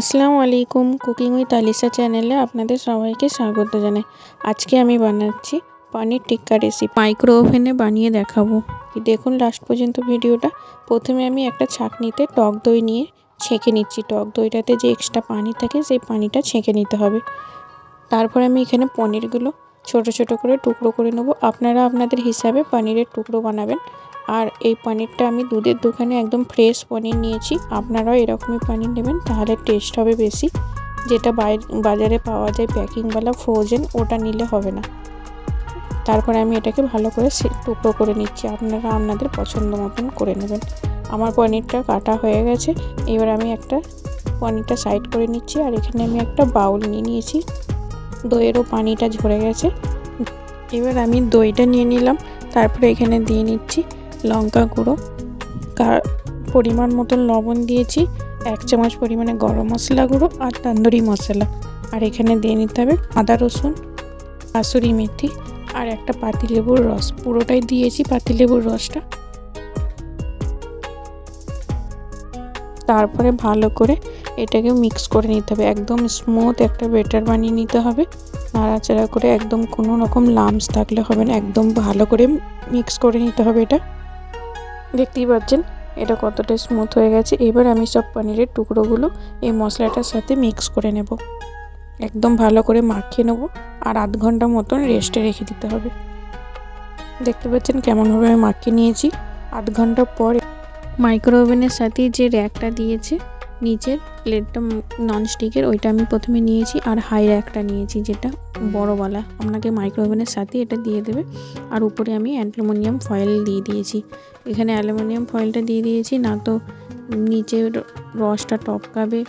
আসসালামু আলাইকুম। Cooking with Alisha চ্যানেলে আপনাদের সবাইকে স্বাগত জানাই। আজকে আমি বানাচ্ছি পনির টিক্কা রেসিপি। মাইক্রো ওভেনে বানিয়ে দেখাবো। দেখুন লাস্ট পর্যন্ত ভিডিওটা। প্রথমে আমি একটা ছাঁকনিতে টক দই নিয়ে ছেঁকে নিচ্ছি। টক দইটাতে যে এক্সট্রা পানি থাকে সেই পানিটা ছেঁকে নিতে হবে। তারপর আমি এখানে পনিরগুলো ছোট ছোট করে টুকরো করে নেব। আপনারা আপনাদের হিসাবে পনিরের টুকরো বানাবেন। আর এই পনিরটা আমি দুধের দোকানে একদম ফ্রেশ পনির নিয়েছি। আপনারাও এরকমই পনির নেবেন, তাহলে টেস্ট হবে বেশি। যেটা বাজারে পাওয়া যায় প্যাকিংওয়ালা ফ্রোজেন, ওটা নিলে হবে না। তারপরে আমি এটাকে ভালো করে টুকরো করে নিচ্ছি। আপনারা আপনাদের পছন্দ মতন করে নেবেন। আমার পনিরটা কাটা হয়ে গেছে। এবার আমি একটা পনিরটা সাইড করে নিচ্ছি। আর এখানে আমি একটা বাউল নিয়ে নিয়েছি। দইয়েরও পানিটা ঝরে গেছে। এবার আমি দইটা নিয়ে নিলাম। তারপরে এখানে দিয়ে নিচ্ছি লঙ্কা গুঁড়ো, পরিমাণ মতন লবণ দিয়েছি, 1 চামচ পরিমাণে গরম মশলা গুঁড়ো আর তন্দুরি মশলা। আর এখানে দিয়ে নিতে হবে আদা রসুন, কাসুরি মেথি আর একটা পাতিলেবুর রস। পুরোটাই দিয়েছি পাতিলেবুর রসটা। তারপরে ভালো করে এটাকে মিক্স করে নিতে হবে। একদম স্মুথ একটা ব্যাটার বানিয়ে নিতে হবে। নাড়াচাড়া করে একদম কোনো রকম লাম্পস থাকলে হবে না, একদম ভালো করে মিক্স করে নিতে হবে। এটা দেখতেই পাচ্ছেন এটা কতটা স্মুথ হয়ে গেছে। এবার আমি সব পনিরের টুকরোগুলো এই মশলাটার সাথে মিক্স করে নেব। একদম ভালো করে মাখিয়ে নেব আর আধ ঘন্টা মতন রেস্টে রেখে দিতে হবে। দেখতে পাচ্ছেন কেমনভাবে আমি মাখিয়ে নিয়েছি। আধ ঘন্টা পর মাইক্রো ওভেনের সাথে যে র্যাকটা দিয়েছে নিচের প্লেটটা ননস্টিকের, ওইটা আমি প্রথমে নিয়েছি। আর হাই র্যাকটা নিয়েছি যেটা বড়োওয়ালা, আপনাকে মাইক্রো ওভেনের সাথে এটা দিয়ে দেবে। আর উপরে আমি অ্যালুমিনিয়াম ফয়েল দিয়ে দিয়েছি। এখানে অ্যালুমিনিয়াম ফয়েলটা দিয়ে দিয়েছি না তো নিচের রসটা টপকাবে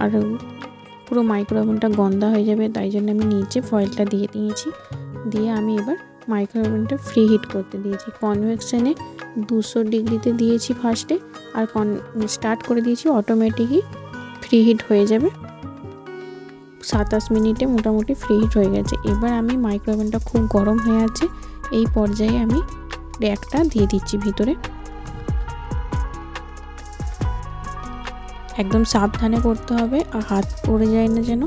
আর পুরো মাইক্রো ওভেনটা গন্ধা হয়ে যাবে, তাই জন্য আমি নিচে ফয়েলটা দিয়ে দিয়েছি। দিয়ে আমি এবার মাইক্রো ওভেনটা ফ্রি হিট করতে দিয়েছি। কনভেকশনে 200 ডিগ্রিতে দিয়েছি ফার্স্টে, আর স্টার্ট করে দিয়েছি অটোমেটিকই ফ্রি হিট হয়ে যাবে। 27 মিনিটে মোটামুটি ফ্রি হিট হয়ে গেছে। এবার আমি মাইক্রো ওভেনটা খুব গরম হয়ে আছে, এই পর্যায়ে আমি র্যাকটা দিয়ে দিচ্ছি ভিতরে। একদম সাবধানে করতে হবে আর হাত পড়ে যায় না যেন।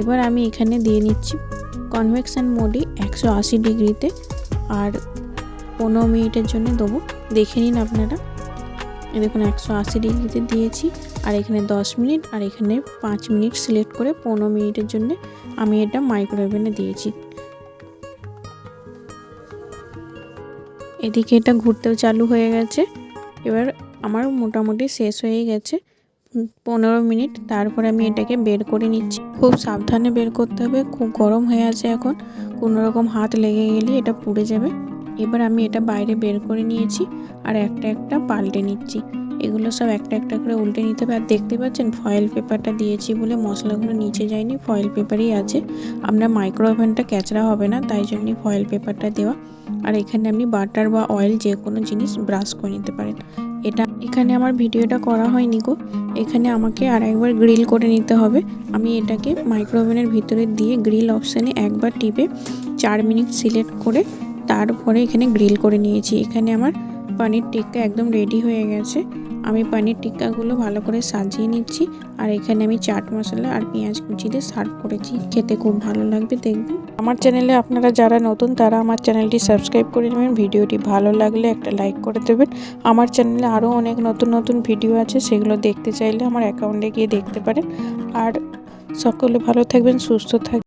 এবার আমি এখানে দিয়ে নিচ্ছি কনভেকশন মোডে 180 ডিগ্রিতে, আর 15 মিনিটের জন্য দেবো। দেখে নিন আপনারা। দেখুন 180 ডিগ্রিতে দিয়েছি, আর এখানে 10 মিনিট আর এখানে 5 মিনিট সিলেক্ট করে 15 মিনিটের জন্য আমি এটা মাইক্রো ওভেনে দিয়েছি। এদিকে এটা ঘুরতেও চালু হয়ে গেছে। এবার আমার মোটামুটি শেষ হয়ে গেছে 15 মিনিট। তারপর আমি এটাকে বের করে নিচ্ছি। খুব সাবধানে বের করতে হবে, খুব গরম হয়ে আছে এখন। কোনো রকম হাত লেগে গেলে এটা পুড়ে যাবে। এবার আমি এটা বাইরে বের করে নিয়েছি আর একটা একটা পাল্টে নিচ্ছি। এগুলো সব একটা একটা করে উল্টে নিতে হবে। আর দেখতে পাচ্ছেন ফয়েল পেপারটা দিয়েছি বলে মশলাগুলো নিচে যায়নি, ফয়েল পেপারই আছে। আপনার মাইক্রো ওভেনটা ক্যাচড়া হবে না, তাই জন্যই ফয়েল পেপারটা দেওয়া। আর এখানে আপনি বাটার বা অয়েল যে কোনো জিনিস ব্রাশ করে নিতে পারেন। এখানে আমার ভিডিওটা করা হয়নি গো, এখানে আমাকে আর একবার গ্রিল করে নিতে হবে। আমি এটাকে মাইক্রো ওভেনের ভিতরে দিয়ে গ্রিল অপশানে একবার টিপে 4 মিনিট সিলেক্ট করে তারপরে এখানে গ্রিল করে নিয়েছি। এখানে আমার পনির টিক্কা একদম রেডি হয়ে গেছে। আমি পনির টিক্কাগুলো ভালো করে সাজিয়ে নিচ্ছি। আর এখানে আমি চাট মশলা আর পেঁয়াজ কুচি দিয়ে সার্ভ করেছি। খেতে খুব ভালো লাগবে, দেখবেন। আমার চ্যানেলে আপনারা যারা নতুন তারা আমার চ্যানেলটি সাবস্ক্রাইব করে নেবেন। ভিডিওটি ভালো লাগলে একটা লাইক করে দেবেন। আমার চ্যানেলে আরও অনেক নতুন নতুন ভিডিও আছে, সেগুলো দেখতে চাইলে আমার অ্যাকাউন্টে গিয়ে দেখতে পারেন। আর সকলে ভালো থাকবেন, সুস্থ থাকবেন।